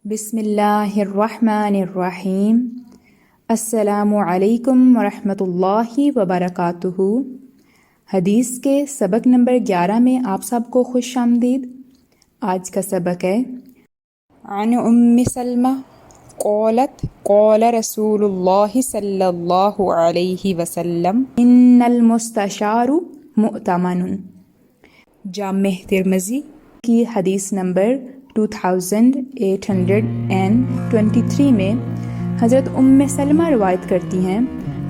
بسم اللہ الرحمن الرحیم۔ السلام علیکم ورحمۃ اللہ وبرکاتہ۔ حدیث کے سبق نمبر 11 میں آپ سب کو خوش آمدید۔ آج کا سبق ہے عن ام سلمہ قالت قال رسول اللہ صلی اللہ علیہ وسلم ان المستشار مؤتمن۔ جامع ترمذی کی حدیث نمبر 2823 میں حضرت ام سلمہ روایت کرتی ہیں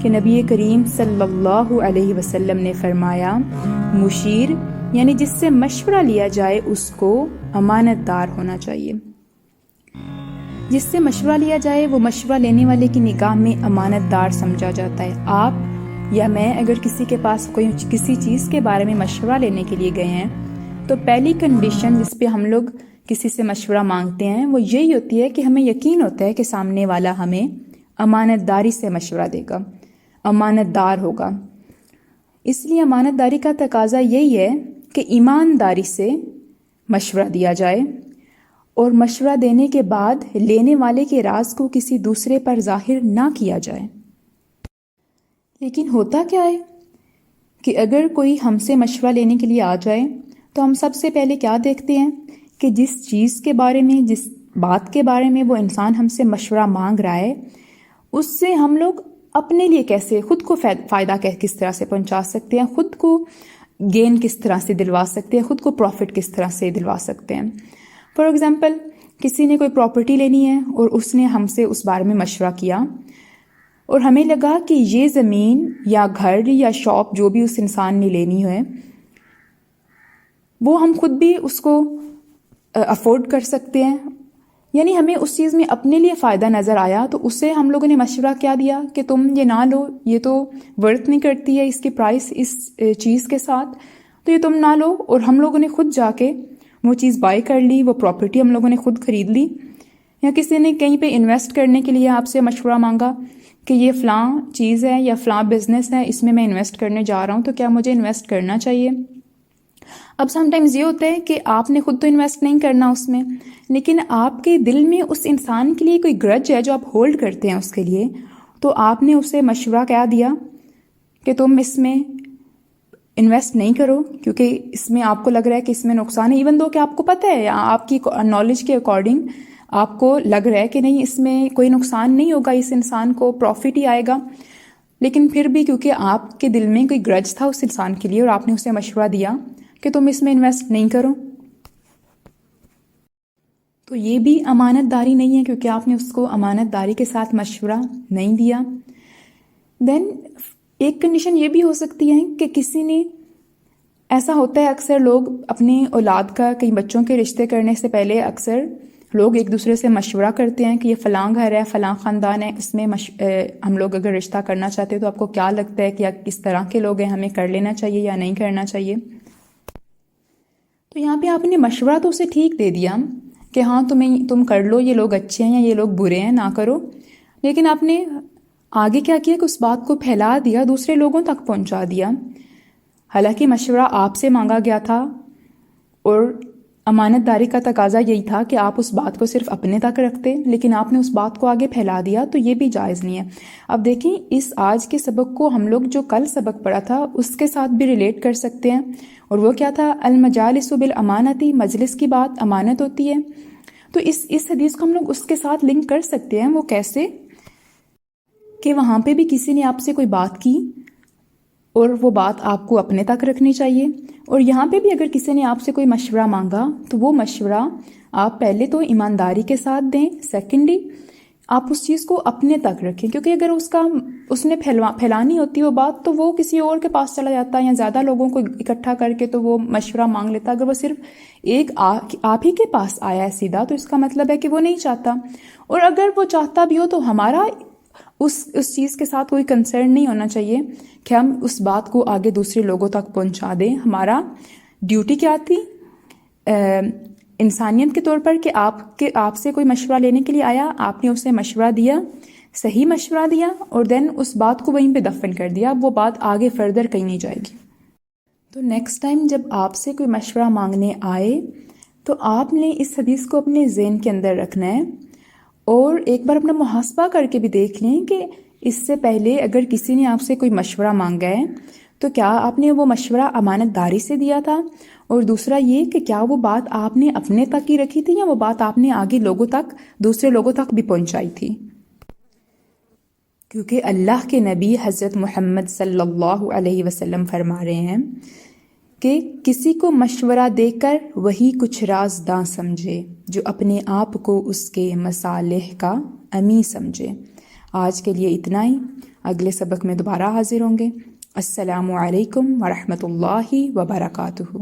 کہ نبی کریم صلی اللہ علیہ وسلم نے فرمایا، مشیر یعنی جس سے مشورہ لیا جائے اس کو امانت دار ہونا چاہیے۔ جس سے مشورہ لیا جائے وہ مشورہ لینے والے کی نگاہ میں امانت دار سمجھا جاتا ہے۔ آپ یا میں اگر کسی کے پاس کوئی کسی چیز کے بارے میں مشورہ لینے کے لیے گئے ہیں تو پہلی کنڈیشن جس پہ ہم لوگ کسی سے مشورہ مانگتے ہیں وہ یہی ہوتی ہے کہ ہمیں یقین ہوتا ہے کہ سامنے والا ہمیں امانت داری سے مشورہ دے گا، امانت دار ہوگا۔ اس لیے امانت داری کا تقاضا یہی ہے کہ ایمانداری سے مشورہ دیا جائے اور مشورہ دینے کے بعد لینے والے کے راز کو کسی دوسرے پر ظاہر نہ کیا جائے۔ لیکن ہوتا کیا ہے کہ اگر کوئی ہم سے مشورہ لینے کے لیے آ جائے تو ہم سب سے پہلے کیا دیکھتے ہیں کہ جس چیز کے بارے میں، جس بات کے بارے میں وہ انسان ہم سے مشورہ مانگ رہا ہے اس سے ہم لوگ اپنے لیے کیسے خود کو فائدہ کس طرح سے پہنچا سکتے ہیں، خود کو گین کس طرح سے دلوا سکتے ہیں، خود کو پروفٹ کس طرح سے دلوا سکتے ہیں۔ فار ایگزامپل کسی نے کوئی پراپرٹی لینی ہے اور اس نے ہم سے اس بارے میں مشورہ کیا اور ہمیں لگا کہ یہ زمین یا گھر یا شاپ جو بھی اس انسان نے لینی ہے وہ ہم خود بھی اس کو افورڈ کر سکتے ہیں، یعنی ہمیں اس چیز میں اپنے لیے فائدہ نظر آیا تو اسے ہم لوگوں نے مشورہ کیا دیا کہ تم یہ نہ لو، یہ تو ورتھ نہیں کرتی ہے اس کی پرائس اس چیز کے ساتھ، تو یہ تم نہ لو۔ اور ہم لوگوں نے خود جا کے وہ چیز بائی کر لی، وہ پراپرٹی ہم لوگوں نے خود خرید لی۔ یا کسی نے کہیں پہ انویسٹ کرنے کے لیے آپ سے مشورہ مانگا کہ یہ فلاں چیز ہے یا فلاں بزنس ہے، اس میں میں انویسٹ کرنے جا رہا ہوں تو کیا مجھے انویسٹ کرنا چاہیے؟ اب سم ٹائمز یہ ہوتا ہے کہ آپ نے خود تو انویسٹ نہیں کرنا اس میں، لیکن آپ کے دل میں اس انسان کے لیے کوئی گرج ہے جو آپ ہولڈ کرتے ہیں اس کے لیے، تو آپ نے اسے مشورہ کیا دیا کہ تم اس میں انویسٹ نہیں کرو کیونکہ اس میں آپ کو لگ رہا ہے کہ اس میں نقصان ہے، ایون دو کہ آپ کو پتہ ہے یا آپ کی نالج کے اکارڈنگ آپ کو لگ رہا ہے کہ نہیں اس میں کوئی نقصان نہیں ہوگا، اس انسان کو پروفٹ ہی آئے گا، لیکن پھر بھی کیونکہ آپ کے دل میں کوئی گرج تھا اس انسان کے لیے اور آپ نے اسے مشورہ دیا کہ تم اس میں انویسٹ نہیں کرو، تو یہ بھی امانت داری نہیں ہے کیونکہ آپ نے اس کو امانت داری کے ساتھ مشورہ نہیں دیا۔ دین ایک کنڈیشن یہ بھی ہو سکتی ہے کہ کسی نے، ایسا ہوتا ہے اکثر لوگ اپنے اولاد کا، کئی بچوں کے رشتے کرنے سے پہلے اکثر لوگ ایک دوسرے سے مشورہ کرتے ہیں کہ یہ فلاں گھر ہے، فلاں خاندان ہے، اس میں ہم لوگ اگر رشتہ کرنا چاہتے ہیں تو آپ کو کیا لگتا ہے کہ کس طرح کے لوگ ہیں، ہمیں کر لینا چاہیے یا نہیں کرنا چاہیے؟ تو یہاں پہ آپ نے مشورہ تو اسے ٹھیک دے دیا کہ ہاں تم کر لو، یہ لوگ اچھے ہیں یا یہ لوگ برے ہیں، نہ کرو، لیکن آپ نے آگے کیا کیا کہ اس بات کو پھیلا دیا، دوسرے لوگوں تک پہنچا دیا۔ حالانکہ مشورہ آپ سے مانگا گیا تھا اور امانت داری کا تقاضا یہی تھا کہ آپ اس بات کو صرف اپنے تک رکھتے، لیکن آپ نے اس بات کو آگے پھیلا دیا، تو یہ بھی جائز نہیں ہے۔ اب دیکھیں اس آج کے سبق کو ہم لوگ جو کل سبق پڑھا تھا اس کے ساتھ بھی ریلیٹ کر سکتے ہیں، اور وہ کیا تھا؟ المجالس بالامانتی، مجلس کی بات امانت ہوتی ہے، تو اس حدیث کو ہم لوگ اس کے ساتھ لنک کر سکتے ہیں۔ وہ کیسے؟ کہ وہاں پہ بھی کسی نے آپ سے کوئی بات کی اور وہ بات آپ کو اپنے تک رکھنی چاہیے، اور یہاں پہ بھی اگر کسی نے آپ سے کوئی مشورہ مانگا تو وہ مشورہ آپ پہلے تو ایمانداری کے ساتھ دیں، سیکنڈلی آپ اس چیز کو اپنے تک رکھیں، کیونکہ اگر اس نے پھیلانی ہوتی وہ بات تو وہ کسی اور کے پاس چلا جاتا یا زیادہ لوگوں کو اکٹھا کر کے تو وہ مشورہ مانگ لیتا۔ اگر وہ صرف ایک آپ ہی کے پاس آیا ہے سیدھا تو اس کا مطلب ہے کہ وہ نہیں چاہتا، اور اگر وہ چاہتا بھی ہو تو ہمارا اس چیز کے ساتھ کوئی کنسرن نہیں ہونا چاہیے کہ ہم اس بات کو آگے دوسرے لوگوں تک پہنچا دیں۔ ہمارا ڈیوٹی کیا تھی انسانیت کے طور پر کہ آپ سے کوئی مشورہ لینے کے لیے آیا، آپ نے اسے مشورہ دیا، صحیح مشورہ دیا، اور دین اس بات کو وہیں پہ دفن کر دیا، وہ بات آگے فردر کہیں نہیں جائے گی۔ تو نیکسٹ ٹائم جب آپ سے کوئی مشورہ مانگنے آئے تو آپ نے اس حدیث کو اپنے ذہن کے اندر رکھنا ہے اور ایک بار اپنا محاسبہ کر کے بھی دیکھ لیں کہ اس سے پہلے اگر کسی نے آپ سے کوئی مشورہ مانگا ہے تو کیا آپ نے وہ مشورہ امانت داری سے دیا تھا، اور دوسرا یہ کہ کیا وہ بات آپ نے اپنے تک ہی رکھی تھی یا وہ بات آپ نے آگے لوگوں تک، دوسرے لوگوں تک بھی پہنچائی تھی. کیونکہ اللہ کے نبی حضرت محمد صلی اللہ علیہ وسلم فرما رہے ہیں کہ کسی کو مشورہ دے کر وہی کچھ رازداں سمجھے جو اپنے آپ کو اس کے مصالح کا امی سمجھے. آج کے لیے اتنا ہی، اگلے سبق میں دوبارہ حاضر ہوں گے. السلام علیکم ورحمۃ اللہ وبرکاتہ.